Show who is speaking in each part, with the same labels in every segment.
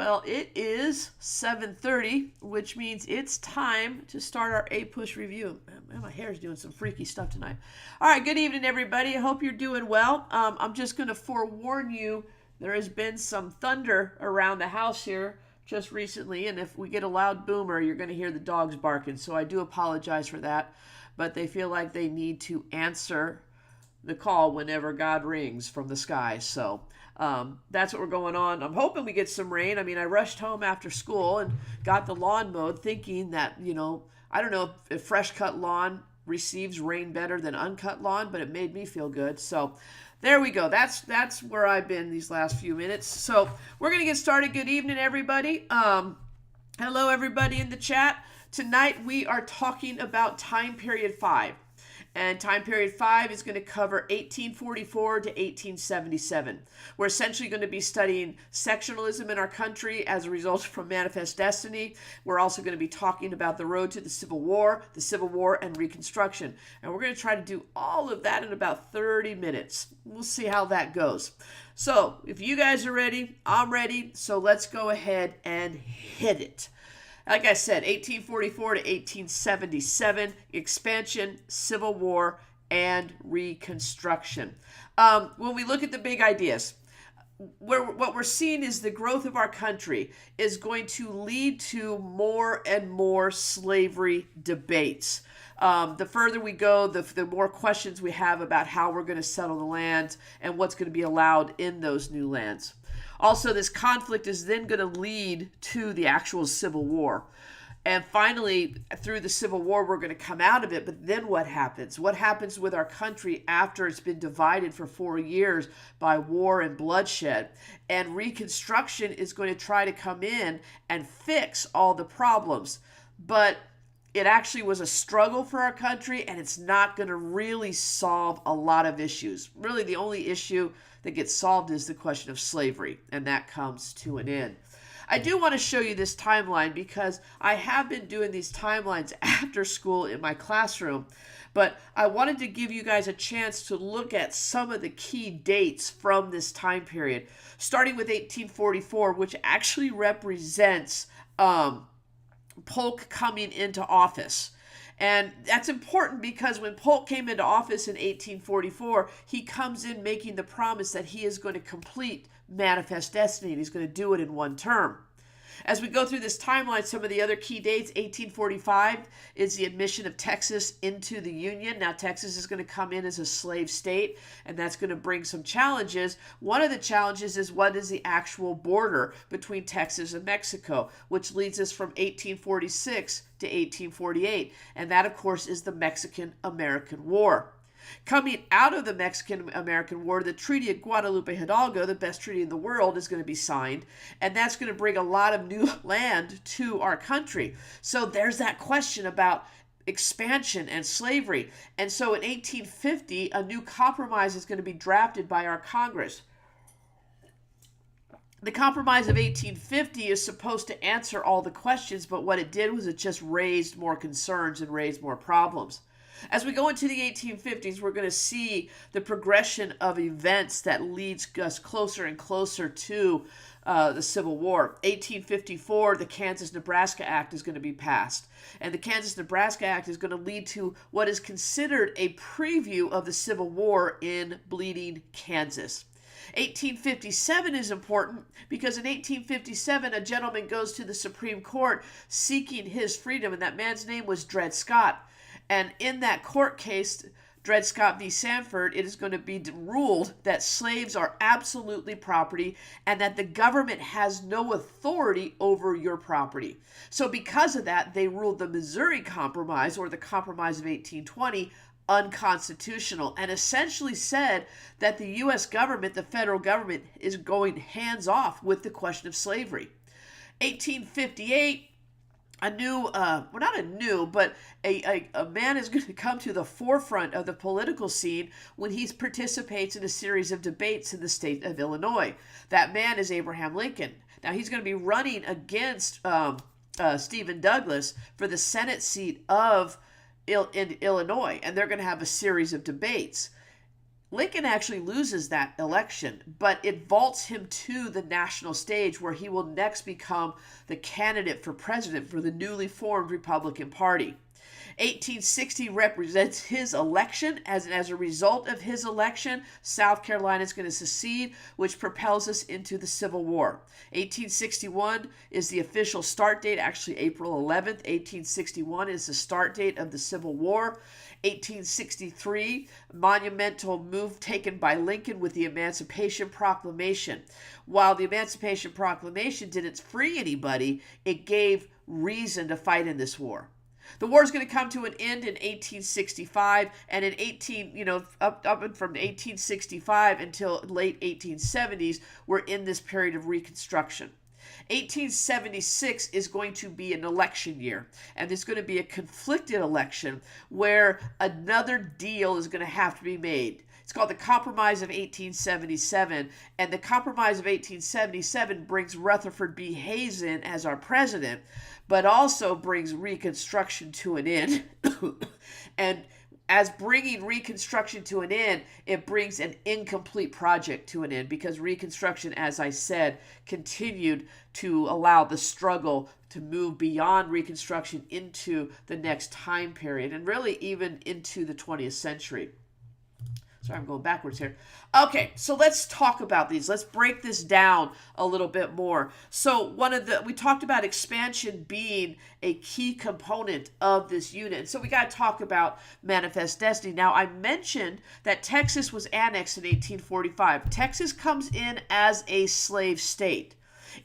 Speaker 1: Well, it is 7:30, which means it's time to start our APUSH review. Man, my hair's doing some freaky stuff tonight. All right, good evening, everybody. I hope you're doing well. I'm just going to forewarn you, there has been some thunder around the house here just recently, and if we get a loud boomer, you're going to hear the dogs barking, so I do apologize for that, but they feel like they need to answer the call whenever God rings from the sky. So that's what we're going on. I'm hoping we get some rain. I mean, I rushed home after school and got the lawn mowed thinking that, I don't know if fresh cut lawn receives rain better than uncut lawn, but it made me feel good. So there we go. That's where I've been these last few minutes. So we're going to get started. Good evening, everybody. Hello, everybody in the chat. Tonight we are talking about time period 5. And time period 5 is going to cover 1844 to 1877. We're essentially going to be studying sectionalism in our country as a result from Manifest Destiny. We're also going to be talking about the road to the Civil War and Reconstruction. And we're going to try to do all of that in about 30 minutes. We'll see how that goes. So if you guys are ready, I'm ready. So let's go ahead and hit it. Like I said, 1844 to 1877, expansion, Civil War, and Reconstruction. When we look at the big ideas, what we're seeing is the growth of our country is going to lead to more and more slavery debates. The further we go, the more questions we have about how we're going to settle the land and what's going to be allowed in those new lands. Also, this conflict is then going to lead to the actual Civil War. And finally, through the Civil War, we're going to come out of it. But then what happens? What happens with our country after it's been divided for 4 years by war and bloodshed? And Reconstruction is going to try to come in and fix all the problems. But it actually was a struggle for our country, and it's not going to really solve a lot of issues. Really, the only issue that gets solved is the question of slavery, and that comes to an end. I do want to show you this timeline because I have been doing these timelines after school in my classroom, but I wanted to give you guys a chance to look at some of the key dates from this time period, starting with 1844, which actually represents Polk coming into office. And that's important because when Polk came into office in 1844, he comes in making the promise that he is going to complete Manifest Destiny, and he's going to do it in one term. As we go through this timeline, some of the other key dates, 1845 is the admission of Texas into the Union. Now, Texas is going to come in as a slave state, and that's going to bring some challenges. One of the challenges is what is the actual border between Texas and Mexico, which leads us from 1846 to 1848. And that, of course, is the Mexican-American War. Coming out of the Mexican-American War, the Treaty of Guadalupe Hidalgo, the best treaty in the world, is going to be signed, and that's going to bring a lot of new land to our country. So there's that question about expansion and slavery. And so in 1850, a new compromise is going to be drafted by our Congress. The Compromise of 1850 is supposed to answer all the questions, but what it did was it just raised more concerns and raised more problems. As we go into the 1850s, we're going to see the progression of events that leads us closer and closer to the Civil War. 1854, the Kansas-Nebraska Act is going to be passed. And the Kansas-Nebraska Act is going to lead to what is considered a preview of the Civil War in Bleeding, Kansas. 1857 is important because in 1857, a gentleman goes to the Supreme Court seeking his freedom, and that man's name was Dred Scott. And in that court case, Dred Scott v. Sanford, it is going to be ruled that slaves are absolutely property and that the government has no authority over your property. So because of that, they ruled the Missouri Compromise, or the Compromise of 1820, unconstitutional, and essentially said that the U.S. government, the federal government, is going hands-off with the question of slavery. 1858, a man is going to come to the forefront of the political scene when he participates in a series of debates in the state of Illinois. That man is Abraham Lincoln. Now, he's going to be running against Stephen Douglas for the Senate seat of in Illinois, and they're going to have a series of debates. Lincoln actually loses that election, but it vaults him to the national stage where he will next become the candidate for president for the newly formed Republican Party. 1860 represents his election. As a result of his election, South Carolina is going to secede, which propels us into the Civil War. 1861 is the official start date, actually April 11th. 1861 is the start date of the Civil War. 1863, monumental move taken by Lincoln with the Emancipation Proclamation. While the Emancipation Proclamation didn't free anybody, it gave reason to fight in this war. The war is going to come to an end in 1865, and up from 1865 until late 1870s, we're in this period of Reconstruction. 1876 is going to be an election year, and there's going to be a conflicted election where another deal is going to have to be made. It's called the Compromise of 1877, and the Compromise of 1877 brings Rutherford B. Hayes in as our president, but also brings Reconstruction to an end. And as bringing Reconstruction to an end, it brings an incomplete project to an end, because Reconstruction, as I said, continued to allow the struggle to move beyond Reconstruction into the next time period, and really even into the 20th century. Sorry, I'm going backwards here. Okay, so let's talk about these. Let's break this down a little bit more. So we talked about expansion being a key component of this unit. So we got to talk about Manifest Destiny. Now, I mentioned that Texas was annexed in 1845. Texas comes in as a slave state.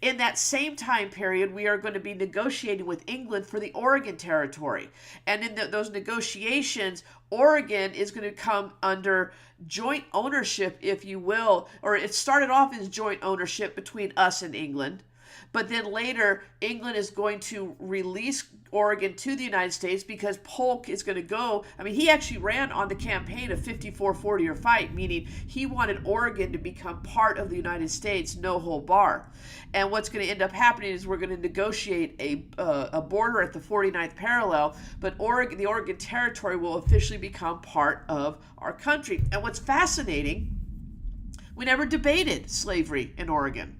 Speaker 1: In that same time period, we are going to be negotiating with England for the Oregon Territory. And in those negotiations, Oregon is going to come under joint ownership, if you will, or it started off as joint ownership between us and England. But then later, England is going to release Oregon to the United States because Polk is going to go. I mean, he actually ran on the campaign of 54-40 or fight, meaning he wanted Oregon to become part of the United States, no hold bar. And what's going to end up happening is we're going to negotiate a border at the 49th parallel, but the Oregon Territory will officially become part of our country. And what's fascinating, we never debated slavery in Oregon.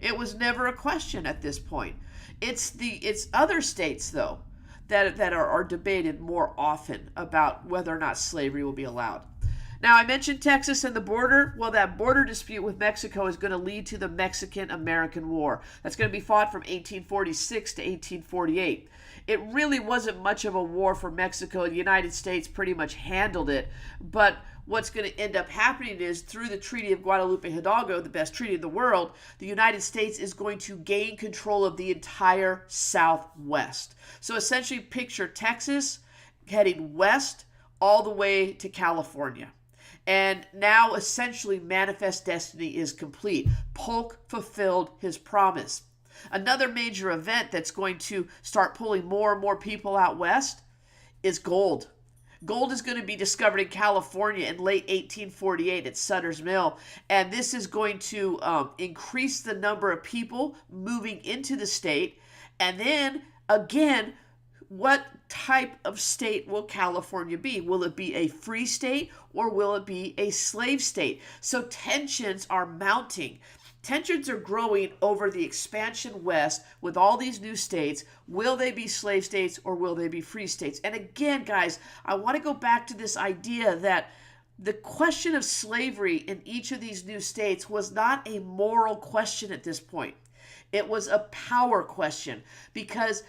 Speaker 1: It was never a question at this point. It's other states, though, that are debated more often about whether or not slavery will be allowed. Now, I mentioned Texas and the border. Well, that border dispute with Mexico is going to lead to the Mexican-American War. That's going to be fought from 1846 to 1848. It really wasn't much of a war for Mexico. The United States pretty much handled it. But what's going to end up happening is through the Treaty of Guadalupe Hidalgo, the best treaty in the world, the United States is going to gain control of the entire Southwest. So essentially picture Texas heading west all the way to California. And now essentially Manifest Destiny is complete. Polk fulfilled his promise. Another major event that's going to start pulling more and more people out west is gold. Gold is going to be discovered in California in late 1848 at Sutter's Mill, and this is going to increase the number of people moving into the state. And then, again, what type of state will California be? Will it be a free state or will it be a slave state? So tensions are mounting. Tensions are growing over the expansion west with all these new states. Will they be slave states or will they be free states? And again, guys, I want to go back to this idea that the question of slavery in each of these new states was not a moral question at this point. It was a power question, because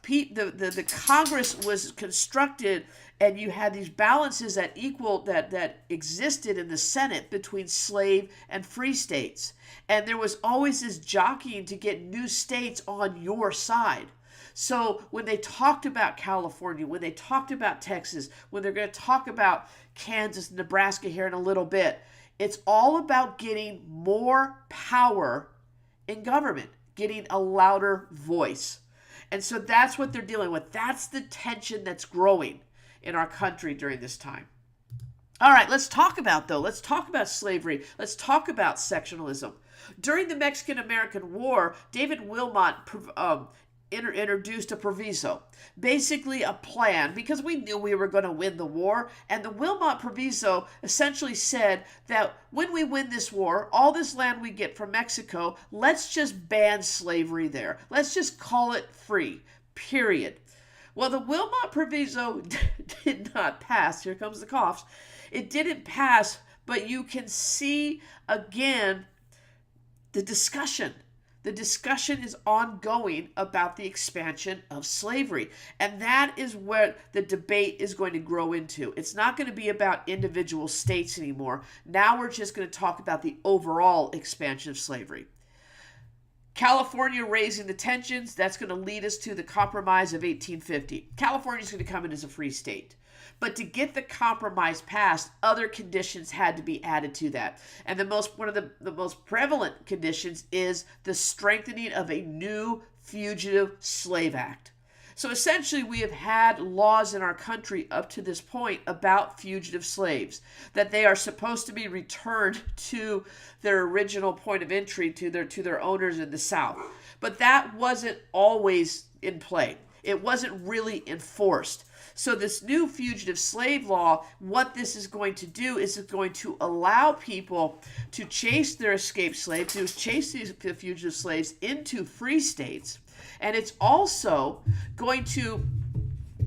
Speaker 1: the Congress was constructed and you had these balances that existed in the Senate between slave and free states. And there was always this jockeying to get new states on your side. So when they talked about California, when they talked about Texas, when they're going to talk about Kansas and Nebraska here in a little bit, it's all about getting more power in government, getting a louder voice. And so that's what they're dealing with. That's the tension that's growing in our country during this time. All right, let's talk about slavery. Let's talk about sectionalism. During the Mexican-American War, David Wilmot introduced a proviso, basically a plan, because we knew we were going to win the war. And the Wilmot Proviso essentially said that when we win this war, all this land we get from Mexico, let's just ban slavery there. Let's just call it free, period. Well, the Wilmot Proviso did not pass. Here comes the coughs. It didn't pass, but you can see again the discussion. The discussion is ongoing about the expansion of slavery. And that is what the debate is going to grow into. It's not going to be about individual states anymore. Now we're just going to talk about the overall expansion of slavery. California raising the tensions, that's going to lead us to the Compromise of 1850. California is going to come in as a free state. But to get the compromise passed, other conditions had to be added to that. And one of the most prevalent conditions is the strengthening of a new Fugitive Slave Act. So essentially, we have had laws in our country up to this point about fugitive slaves, that they are supposed to be returned to their original point of entry, to their owners in the South. But that wasn't always in play. It wasn't really enforced. So this new fugitive slave law, what this is going to do is it's going to allow people to chase their escaped slaves, to chase these fugitive slaves into free states. And it's also going to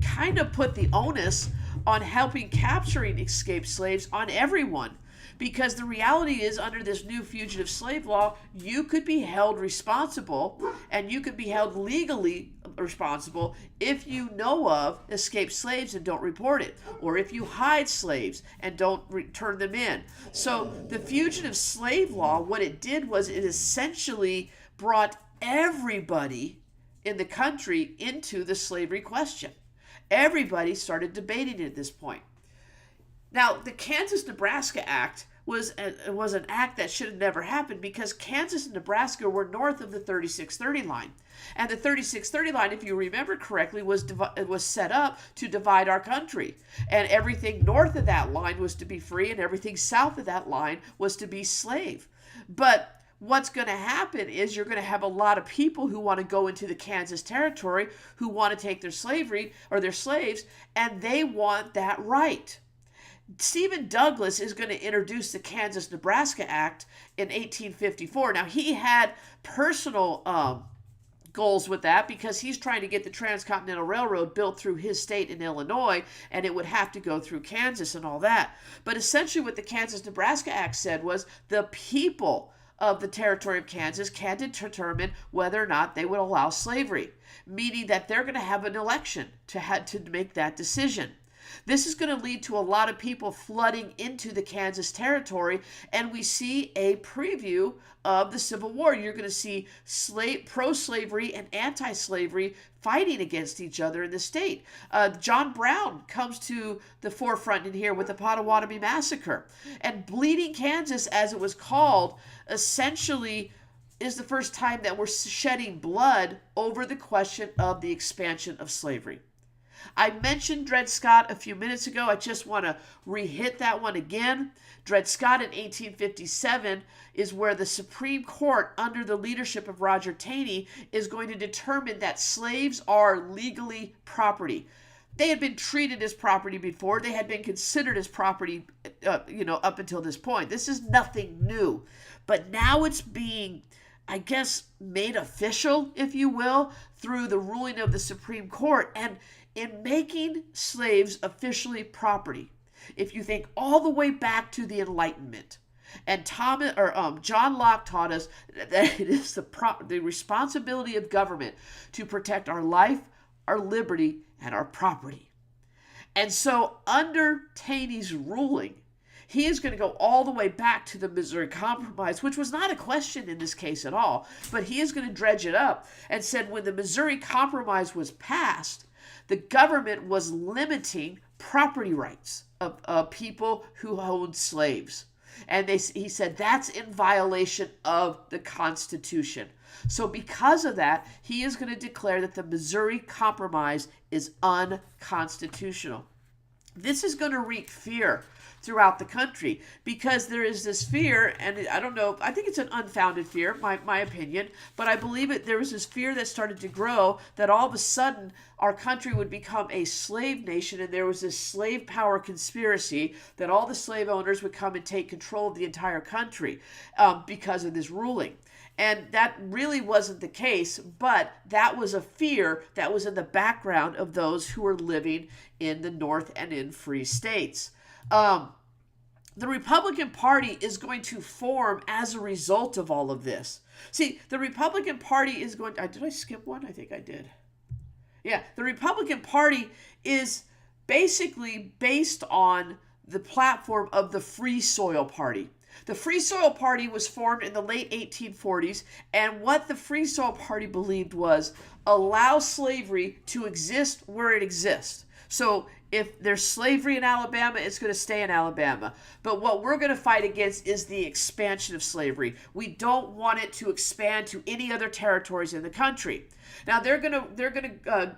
Speaker 1: kind of put the onus on helping capturing escaped slaves on everyone. Because the reality is, under this new fugitive slave law, you could be held responsible, and you could be held legally responsible if you know of escaped slaves and don't report it, or if you hide slaves and don't return them in. So the fugitive slave law, what it did was it essentially brought everybody in the country into the slavery question. Everybody started debating it at this point. Now, the Kansas-Nebraska Act was an act that should have never happened, because Kansas and Nebraska were north of the 3630 line. And the 3630 line, if you remember correctly, was set up to divide our country. And everything north of that line was to be free, and everything south of that line was to be slave. But what's going to happen is you're going to have a lot of people who want to go into the Kansas territory, who want to take their slavery or their slaves, and they want that right. Stephen Douglas is going to introduce the Kansas-Nebraska Act in 1854. Now, he had personal goals with that, because he's trying to get the Transcontinental Railroad built through his state in Illinois, and it would have to go through Kansas and all that. But essentially what the Kansas-Nebraska Act said was the people of the territory of Kansas can determine whether or not they would allow slavery, meaning that they're going to have an election to make that decision. This is going to lead to a lot of people flooding into the Kansas territory, and we see a preview of the Civil War. You're going to see pro-slavery and anti-slavery fighting against each other in the state. John Brown comes to the forefront in here with the Potawatomi Massacre. And Bleeding Kansas, as it was called, essentially is the first time that we're shedding blood over the question of the expansion of slavery. I mentioned Dred Scott a few minutes ago. I just want to re-hit that one again. Dred Scott in 1857 is where the Supreme Court, under the leadership of Roger Taney, is going to determine that slaves are legally property. They had been treated as property before. They had been considered as property, up until this point. This is nothing new. But now it's being, I guess, made official, if you will, through the ruling of the Supreme Court. And in making slaves officially property, if you think all the way back to the Enlightenment, and John Locke taught us that it is the responsibility of government to protect our life, our liberty, and our property. And so under Taney's ruling, he is going to go all the way back to the Missouri Compromise, which was not a question in this case at all, but he is going to dredge it up and said when the Missouri Compromise was passed, the government was limiting property rights of people who owned slaves. And he said that's in violation of the Constitution. So because of that, he is going to declare that the Missouri Compromise is unconstitutional. This is going to wreak fear throughout the country, because there is this fear, and I don't know, I think it's an unfounded fear, my opinion, but I believe there was this fear that started to grow that all of a sudden our country would become a slave nation, and there was this slave power conspiracy that all the slave owners would come and take control of the entire country because of this ruling. And that really wasn't the case, but that was a fear that was in the background of those who were living in the North and in free states. The Republican Party is going to form as a result of all of this. See, the Republican Party is going to... Did I skip one? I think I did. Yeah, the Republican Party is basically based on the platform of the Free Soil Party. The Free Soil Party was formed in the late 1840s, and what the Free Soil Party believed was allow slavery to exist where it exists. So if there's slavery in Alabama, it's going to stay in Alabama. But what we're going to fight against is the expansion of slavery. We don't want it to expand to any other territories in the country. Now they're going to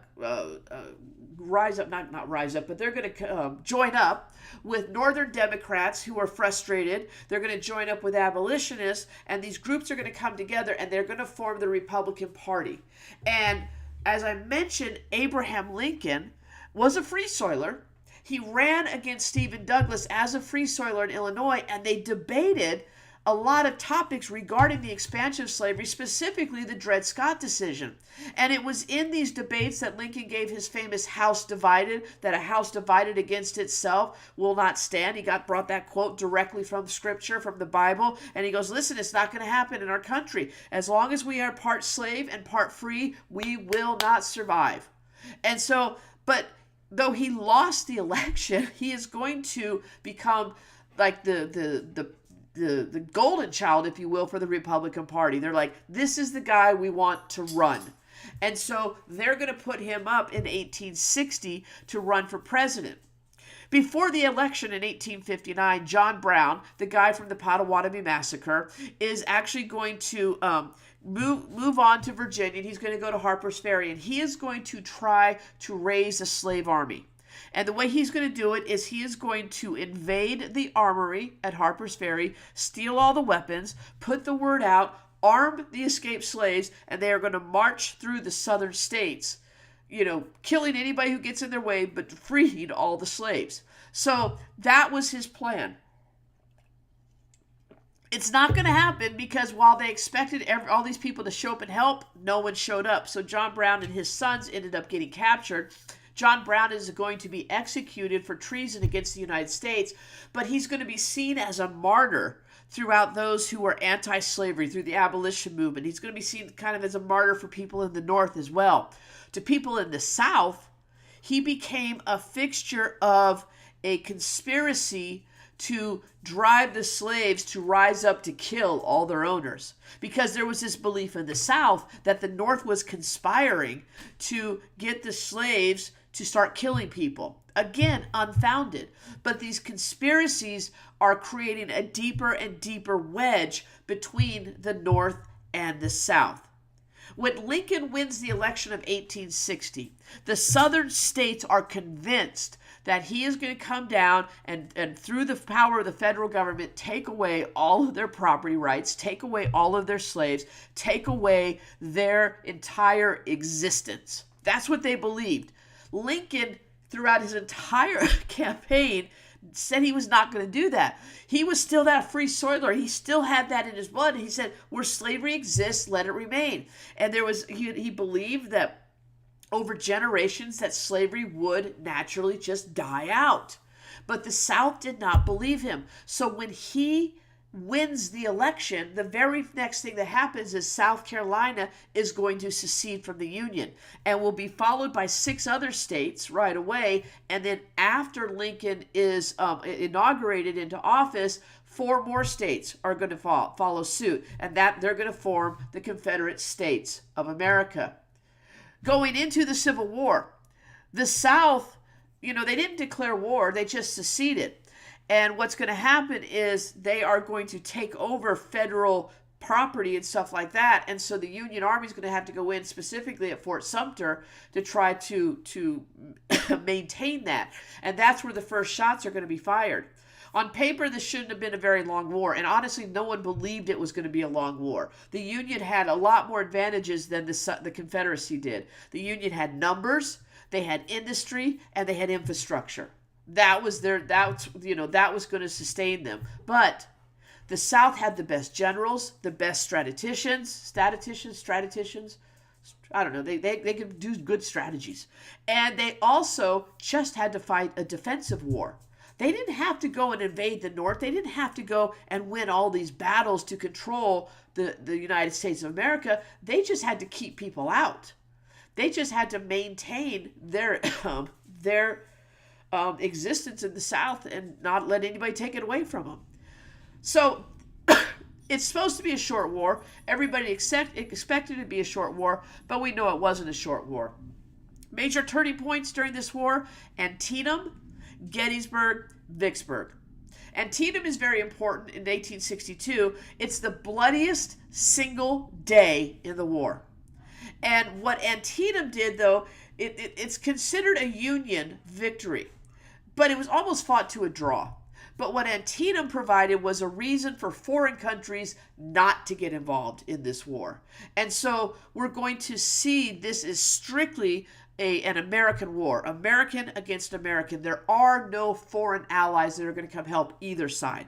Speaker 1: rise up, not rise up, but they're going to join up with Northern Democrats who are frustrated. They're going to join up with abolitionists, and these groups are going to come together, and they're going to form the Republican Party. And as I mentioned, Abraham Lincoln was a free soiler. He ran against Stephen Douglas as a free soiler in Illinois, and they debated a lot of topics regarding the expansion of slavery, specifically the Dred Scott decision. And it was in these debates that Lincoln gave his famous house divided, that a house divided against itself will not stand. He brought that quote directly from scripture, from the Bible. And he goes, listen, it's not going to happen in our country. As long as we are part slave and part free, we will not survive. And so, but though he lost the election, he is going to become like the golden child, if you will, for the Republican Party. They're like, this is the guy we want to run. And so they're going to put him up in 1860 to run for president. Before the election in 1859, John Brown, the guy from the Potawatomi Massacre, is actually going to move on to Virginia, and he's going to go to Harper's Ferry, and he is going to try to raise a slave army. And the way he's going to do it is he is going to invade the armory at Harper's Ferry, steal all the weapons, put the word out, arm the escaped slaves, and they are going to march through the southern states, killing anybody who gets in their way, but freeing all the slaves. So that was his plan. It's not going to happen because while they expected all these people to show up and help, no one showed up. So John Brown and his sons ended up getting captured. John Brown is going to be executed for treason against the United States, but he's going to be seen as a martyr throughout those who were anti-slavery, through the abolition movement. He's going to be seen kind of as a martyr for people in the North as well. To people in the South, he became a fixture of a conspiracy to drive the slaves to rise up to kill all their owners. Because there was this belief in the South that the North was conspiring to get the slaves to start killing people. Again, unfounded. But these conspiracies are creating a deeper and deeper wedge between the North and the South. When Lincoln wins the election of 1860, the Southern states are convinced that he is going to come down and through the power of the federal government, take away all of their property rights, take away all of their slaves, take away their entire existence. That's what they believed. Lincoln, throughout his entire campaign, said he was not going to do that. He was still that free soiler. He still had that in his blood. He said, where slavery exists, let it remain. And he believed that over generations that slavery would naturally just die out. But the South did not believe him. So when he wins the election, the very next thing that happens is South Carolina is going to secede from the Union and will be followed by 6 other states right away. And then after Lincoln is inaugurated into office, 4 more states are going to follow suit, and that they're going to form the Confederate States of America. Going into the Civil War, the South, they didn't declare war, they just seceded. And what's going to happen is they are going to take over federal property and stuff like that. And so the Union Army is going to have to go in specifically at Fort Sumter to try to maintain that. And that's where the first shots are going to be fired. On paper, this shouldn't have been a very long war, and honestly, no one believed it was going to be a long war. The Union had a lot more advantages than the Confederacy did. The Union had numbers, they had industry, and they had infrastructure. That was going to sustain them. But the South had the best generals, the best statisticians. I don't know. They could do good strategies. And they also just had to fight a defensive war. They didn't have to go and invade the North. They didn't have to go and win all these battles to control the United States of America. They just had to keep people out. They just had to maintain their existence in the South and not let anybody take it away from them. So it's supposed to be a short war. Everybody expected it to be a short war, but we know it wasn't a short war. Major turning points during this war: Antietam, Gettysburg, Vicksburg. Antietam is very important in 1862. It's the bloodiest single day in the war. And what Antietam did, though, it's considered a Union victory, but it was almost fought to a draw. But what Antietam provided was a reason for foreign countries not to get involved in this war. And so we're going to see this is strictly an American war, American against American. There are no foreign allies that are going to come help either side.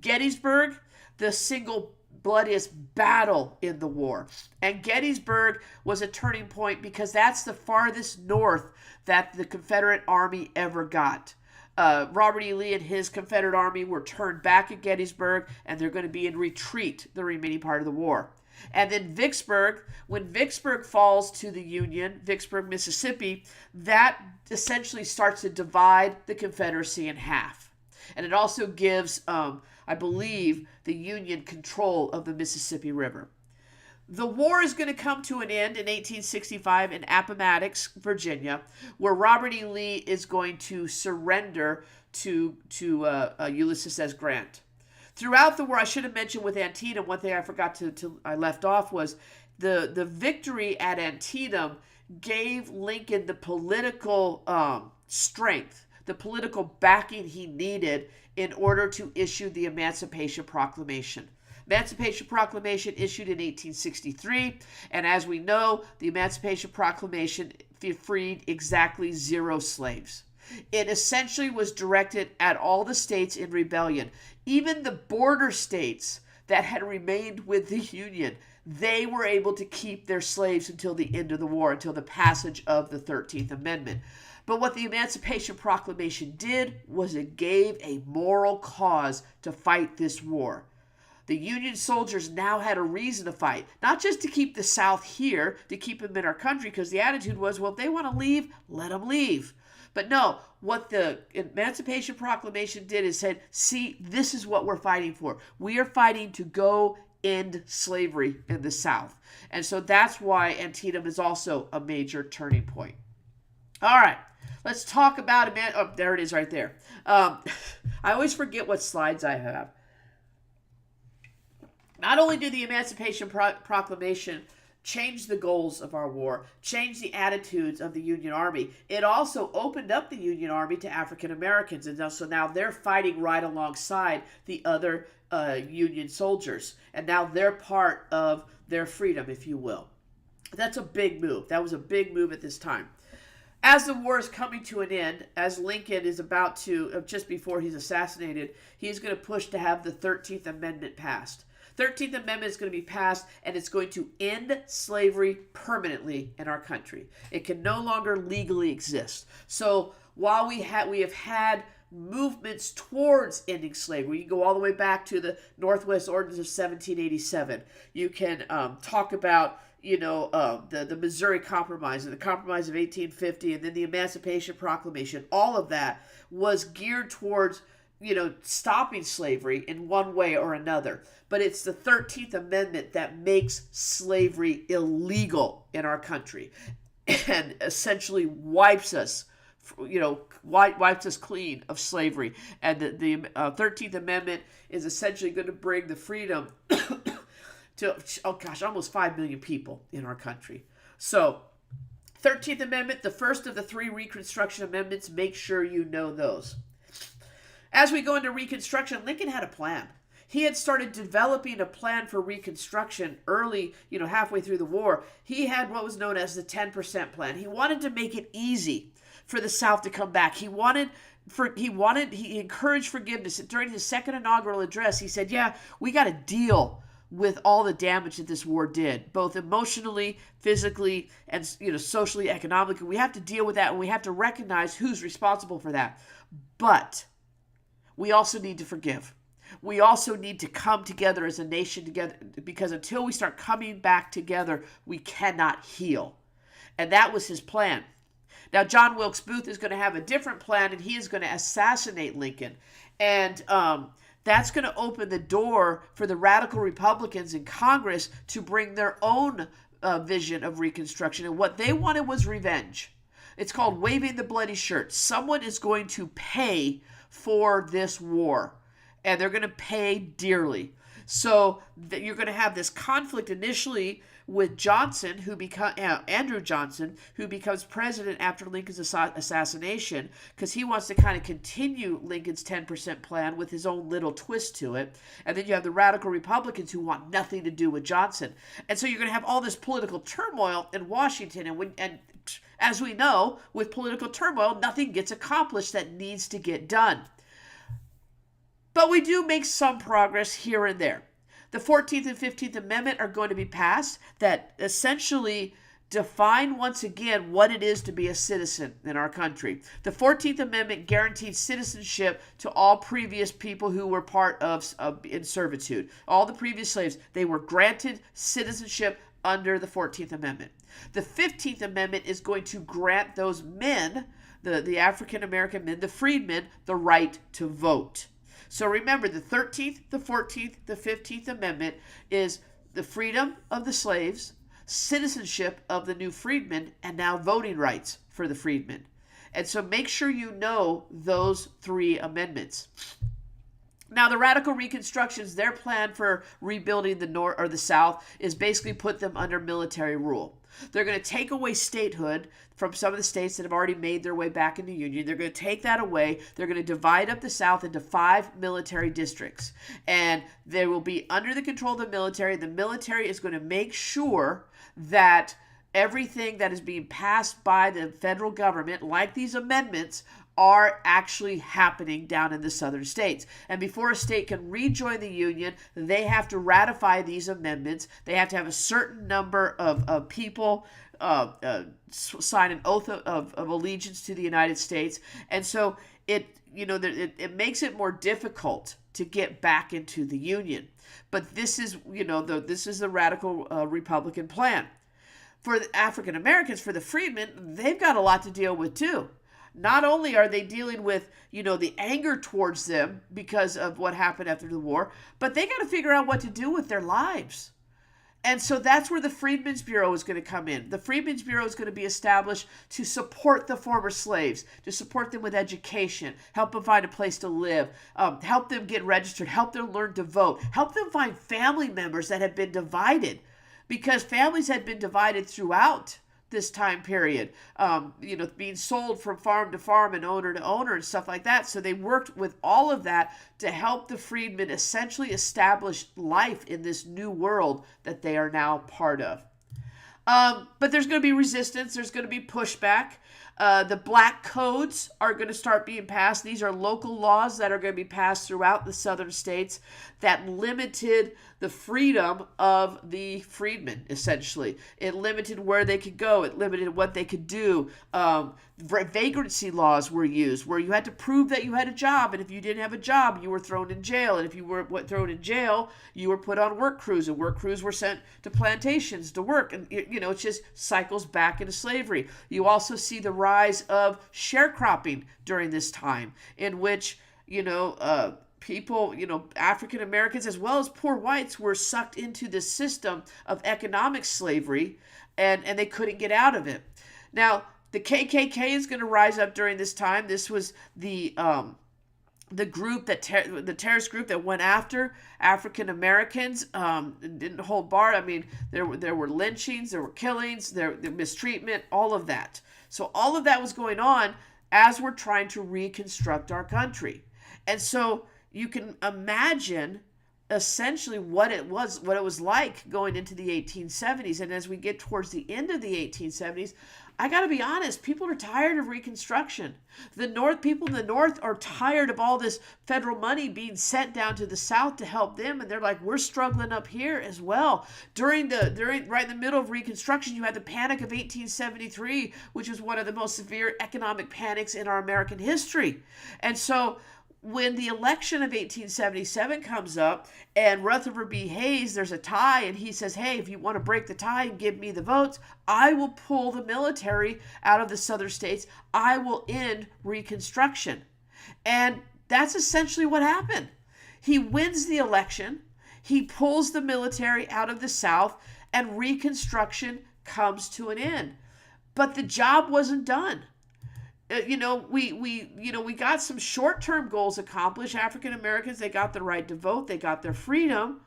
Speaker 1: Gettysburg, the single bloodiest battle in the war. And Gettysburg was a turning point because that's the farthest north that the Confederate Army ever got. Robert E. Lee and his Confederate Army were turned back at Gettysburg, and they're going to be in retreat the remaining part of the war. And then Vicksburg, when Vicksburg falls to the Union, Vicksburg, Mississippi, that essentially starts to divide the Confederacy in half. And it also gives, I believe, the Union control of the Mississippi River. The war is going to come to an end in 1865 in Appomattox, Virginia, where Robert E. Lee is going to surrender to Ulysses S. Grant. Throughout the war, I should have mentioned with Antietam, one thing I forgot I left off was the victory at Antietam gave Lincoln the political strength, the political backing he needed in order to issue the Emancipation Proclamation. Emancipation Proclamation issued in 1863, and as we know, the Emancipation Proclamation freed exactly 0 slaves. It essentially was directed at all the states in rebellion. Even the border states that had remained with the Union, they were able to keep their slaves until the end of the war, until the passage of the 13th Amendment. But what the Emancipation Proclamation did was it gave a moral cause to fight this war. The Union soldiers now had a reason to fight, not just to keep the South here, to keep them in our country, because the attitude was, well, if they want to leave, let them leave. But no, what the Emancipation Proclamation did is said, see, this is what we're fighting for. We are fighting to go end slavery in the South. And so that's why Antietam is also a major turning point. All right, let's talk about oh, there it is right there. I always forget what slides I have. Not only did the Emancipation Proclamation change the goals of our war, change the attitudes of the Union Army, it also opened up the Union Army to African Americans. And so now they're fighting right alongside the other Union soldiers. And now they're part of their freedom, if you will. That's a big move. That was a big move at this time. As the war is coming to an end, as Lincoln is about to, just before he's assassinated, he's going to push to have the 13th Amendment passed. 13th Amendment is going to be passed, and it's going to end slavery permanently in our country. It can no longer legally exist. So while we have had movements towards ending slavery, you can go all the way back to the Northwest Ordinance of 1787. You can talk about the Missouri Compromise and the Compromise of 1850, and then the Emancipation Proclamation. All of that was geared towards stopping slavery in one way or another. But it's the 13th Amendment that makes slavery illegal in our country and essentially wipes us clean of slavery. And the 13th Amendment is essentially going to bring the freedom to, oh gosh, almost 5 million people in our country. So 13th Amendment, the first of the 3 Reconstruction Amendments, make sure you know those. As we go into Reconstruction, Lincoln had a plan. He had started developing a plan for Reconstruction early, halfway through the war. He had what was known as the 10% plan. He wanted to make it easy for the South to come back. He encouraged forgiveness. During his second inaugural address, he said, yeah, we got to deal with all the damage that this war did, both emotionally, physically, and socially, economically. We have to deal with that, and we have to recognize who's responsible for that. But we also need to forgive. We also need to come together as a nation together, because until we start coming back together, we cannot heal. And that was his plan. Now, John Wilkes Booth is going to have a different plan, and he is going to assassinate Lincoln. And that's going to open the door for the radical Republicans in Congress to bring their own vision of Reconstruction. And what they wanted was revenge. It's called waving the bloody shirt. Someone is going to pay for this war, and they're going to pay dearly. So you're going to have this conflict initially with Johnson, Andrew Johnson, who becomes president after Lincoln's assassination, because he wants to kind of continue Lincoln's 10% plan with his own little twist to it. And then you have the radical Republicans who want nothing to do with Johnson. And so you're going to have all this political turmoil in Washington. And as we know, with political turmoil, nothing gets accomplished that needs to get done. But we do make some progress here and there. The 14th and 15th Amendment are going to be passed that essentially define once again what it is to be a citizen in our country. The 14th Amendment guaranteed citizenship to all previous people who were part of in servitude. All the previous slaves, they were granted citizenship under the 14th Amendment. The 15th Amendment is going to grant those men, the African American men, the freedmen, the right to vote. So remember, the 13th, the 14th, the 15th Amendment is the freedom of the slaves, citizenship of the new freedmen, and now voting rights for the freedmen. And so make sure you know those 3 amendments. Now, the radical Reconstructions, their plan for rebuilding the North or the South is basically put them under military rule. They're going to take away statehood from some of the states that have already made their way back in the Union. They're going to take that away. They're going to divide up the South into 5 military districts. And they will be under the control of the military. The military is going to make sure that everything that is being passed by the federal government, like these amendments, are actually happening down in the southern states. And before a state can rejoin the Union, they have to ratify these amendments. They have to have a certain number of people sign an oath of allegiance to the United States. And so it makes it more difficult to get back into the Union. But this is, this is the radical Republican plan. For the African Americans, for the freedmen, they've got a lot to deal with too. Not only are they dealing with, the anger towards them because of what happened after the war, but they got to figure out what to do with their lives. And so that's where the Freedmen's Bureau is going to come in. The Freedmen's Bureau is going to be established to support the former slaves, to support them with education, help them find a place to live, help them get registered, help them learn to vote, help them find family members that have been divided, because families had been divided throughout this time period, being sold from farm to farm and owner to owner and stuff like that. So they worked with all of that to help the freedmen essentially establish life in this new world that they are now part of. But there's going to be resistance. There's going to be pushback. The black codes are going to start being passed. These are local laws that are going to be passed throughout the southern states that limited the freedom of the freedmen, essentially. It limited where they could go. It limited what they could do. Vagrancy laws were used, where you had to prove that you had a job, and if you didn't have a job, you were thrown in jail. And if you were thrown in jail, you were put on work crews, and work crews were sent to plantations to work. And, it just cycles back into slavery. You also see the rise of sharecropping during this time, in which, people, African Americans as well as poor whites were sucked into this system of economic slavery, and they couldn't get out of it. Now, the KKK is going to rise up during this time. This was the the group the terrorist group that went after African Americans didn't hold bar. I mean, there were lynchings, there were killings, there mistreatment, all of that. So all of that was going on as we're trying to reconstruct our country. And so you can imagine essentially what it was like going into the 1870s. And as we get towards the end of the 1870s, I got to be honest, people are tired of Reconstruction. People in the North are tired of all this federal money being sent down to the South to help them. And they're like, we're struggling up here as well. Right in the middle of Reconstruction, you had the Panic of 1873, which was one of the most severe economic panics in our American history. And so when the election of 1877 comes up and Rutherford B. Hayes, there's a tie, and he says, hey, if you want to break the tie and give me the votes, I will pull the military out of the southern states. I will end Reconstruction. And that's essentially what happened. He wins the election. He pulls the military out of the South, and Reconstruction comes to an end. But the job wasn't done. We got some short-term goals accomplished. African Americans, they got the right to vote, they got their freedom,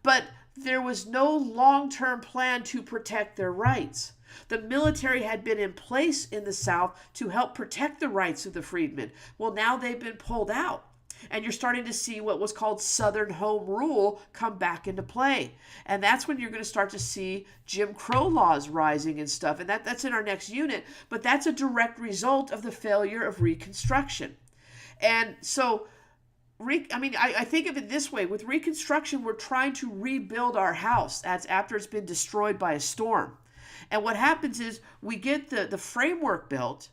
Speaker 1: but there was no long-term plan to protect their rights. The military had been in place in the South to help protect the rights of the freedmen. Well, now they've been pulled out. And you're starting to see what was called Southern Home Rule come back into play. And that's when you're going to start to see Jim Crow laws rising and stuff. And that's in our next unit. But that's a direct result of the failure of Reconstruction. And so, I think of it this way. With Reconstruction, we're trying to rebuild our house after it's been destroyed by a storm. And what happens is we get the framework built,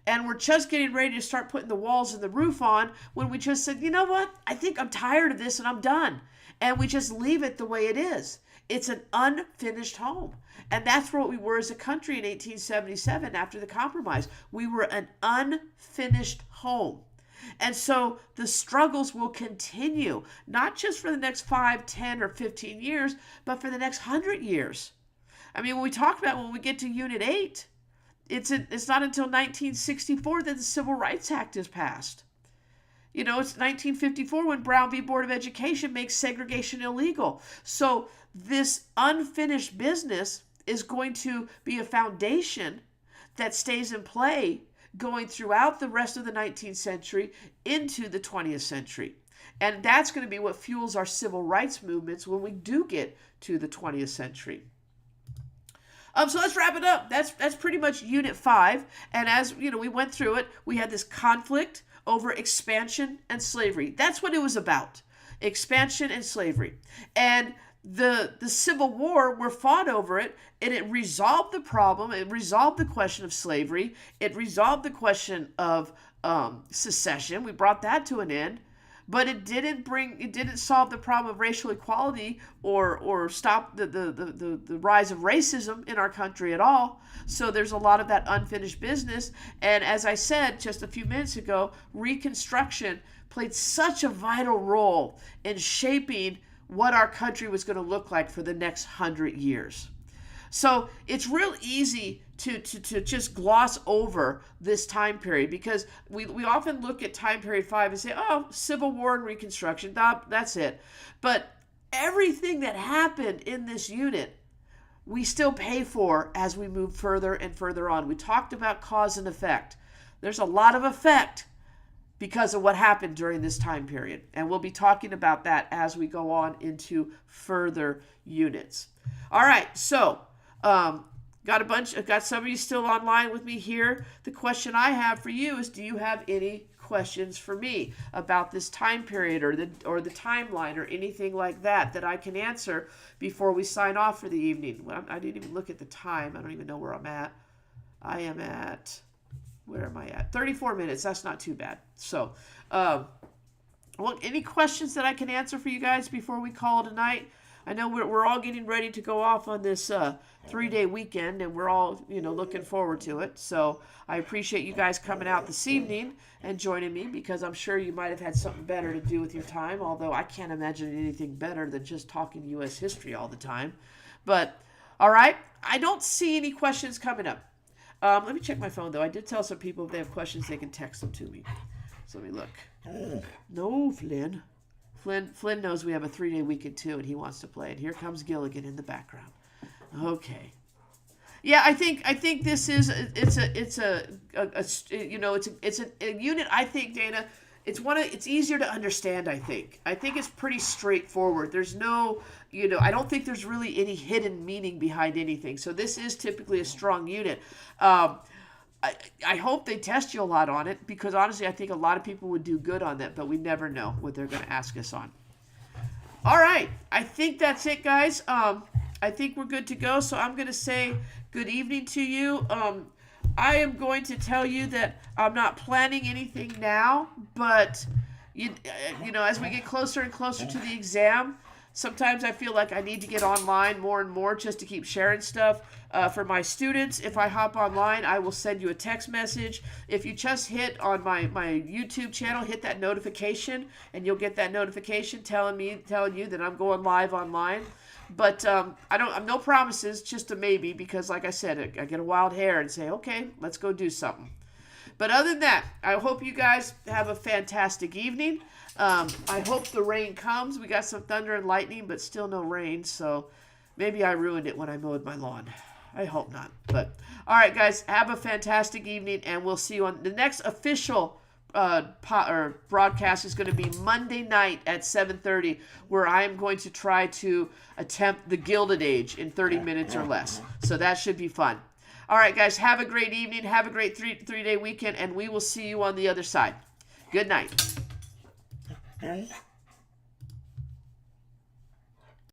Speaker 1: and we're just getting ready to start putting the walls and the roof on when we just said, you know what? I think I'm tired of this and I'm done. And we just leave it the way it is. It's an unfinished home. And that's what we were as a country in 1877 after the compromise. We were an unfinished home. And so the struggles will continue, not just for the next 5, 10, or 15 years, but for the next 100 years. I mean, when we get to Unit 8, it's not until 1964 that the Civil Rights Act is passed. It's 1954 when Brown v. Board of Education makes segregation illegal. So this unfinished business is going to be a foundation that stays in play going throughout the rest of the 19th century into the 20th century. And that's going to be what fuels our civil rights movements when we do get to the 20th century. So let's wrap it up. That's pretty much Unit 5. And as we went through it, we had this conflict over expansion and slavery. That's what it was about. Expansion and slavery. And the Civil War were fought over it, and it resolved the problem. It resolved the question of slavery. It resolved the question of secession. We brought that to an end. But it didn't solve the problem of racial equality or stop the rise of racism in our country at all. So there's a lot of that unfinished business. And as I said just a few minutes ago, Reconstruction played such a vital role in shaping what our country was going to look like for the next 100 years. So it's real easy to just gloss over this time period because we often look at time period 5 and say, oh, Civil War and Reconstruction, that's it. But everything that happened in this unit, we still pay for as we move further and further on. We talked about cause and effect. There's a lot of effect because of what happened during this time period. And we'll be talking about that as we go on into further units. All right, so got some of you still online with me here. The question I have for you is, do you have any questions for me about this time period or the timeline or anything like that I can answer before we sign off for the evening? Well, I didn't even look at the time. I don't even know where I'm at. Where am I at? 34 minutes. That's not too bad. So, any questions that I can answer for you guys before we call it a night? I know we're all getting ready to go off on this 3-day weekend, and we're all looking forward to it. So I appreciate you guys coming out this evening and joining me because I'm sure you might have had something better to do with your time. Although I can't imagine anything better than just talking U.S. history all the time. But all right, I don't see any questions coming up. Let me check my phone though. I did tell some people if they have questions they can text them to me. So let me look. No, Flynn. Flynn knows we have a 3-day weekend too, and he wants to play. And here comes Gilligan in the background. Okay. Yeah, I think this is it's a unit. I think, Dana, it's easier to understand. I think it's pretty straightforward. There's no, I don't think there's really any hidden meaning behind anything. So this is typically a strong unit. I hope they test you a lot on it, because honestly, I think a lot of people would do good on that, but we never know what they're going to ask us on. All right, I think that's it, guys. I think we're good to go. So I'm going to say good evening to you. I am going to tell you that I'm not planning anything now, but as we get closer and closer to the exam, sometimes I feel like I need to get online more and more just to keep sharing stuff for my students. If I hop online, I will send you a text message. If you just hit on my YouTube channel, hit that notification, and you'll get that notification telling you that I'm going live online. But I'm no promises, just a maybe, because like I said, I get a wild hair and say, okay, let's go do something. But other than that, I hope you guys have a fantastic evening. I hope the rain comes. We got some thunder and lightning, but still no rain. So maybe I ruined it when I mowed my lawn. I hope not. But all right, guys, have a fantastic evening, and we'll see you on the next official broadcast is going to be Monday night at 7:30, where I am going to try to attempt the Gilded Age in 30 minutes or less. So that should be fun. All right, guys, have a great evening. Have a great three-day weekend, and we will see you on the other side. Good night.